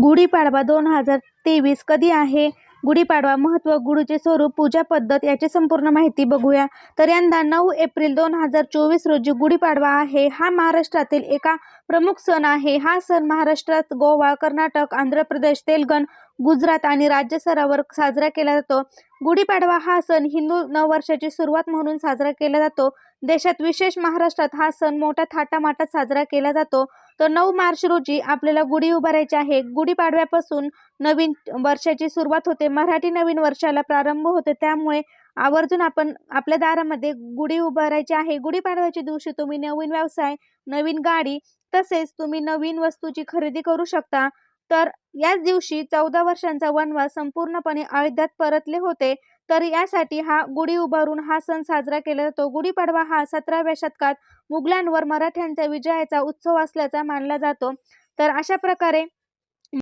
गुढीपाडवा 2023 कधी आहे? गुढीपाडवा महत्त्व, गुढीचे स्वरूप, पूजा पद्धत याची संपूर्ण माहिती बघूया. तर यंदा 9 एप्रिल 2024 रोजी गुढीपाडवा आहे. हा महाराष्ट्रातील एका प्रमुख सण आहे. हा सण महाराष्ट्रात गोवा, कर्नाटक, आंध्र प्रदेश, तेलंगण, गुजरात आणि राज्य स्तरावर साजरा केला जातो. गुढीपाडवा हा सण हिंदू नववर्षाची सुरुवात म्हणून साजरा केला जातो. देशात विशेष महाराष्ट्रात हा सण मोठ्या थाटामाटात साजरा केला जातो. तर 9 मार्च रोजी आपल्याला गुढी उभारायची आहे. गुढीपाडव्यापासून नवीन वर्षाची सुरुवात होते. मराठी नवीन वर्षाला प्रारंभ होते. त्यामुळे आवर्जून आपण आपल्या दारामध्ये गुढी उभारायची आहे. गुढीपाडव्याच्या दिवशी तुम्ही नवीन व्यवसाय, नवीन गाडी तसेच तुम्ही नवीन वस्तूची खरेदी करू शकता. तर याच दिवशी 14 वर्षांचा वनवास संपूर्णपणे अयोध्यात परतले होते. तर यासाठी हा गुढी उभारून हा सण साजरा केला जातो. गुढीपाडवा हा 17व्या शतकात मुघलांवर मराठ्यांच्या विजयाचा उत्सव असल्याचा मानला जातो. तर अशा प्रकारे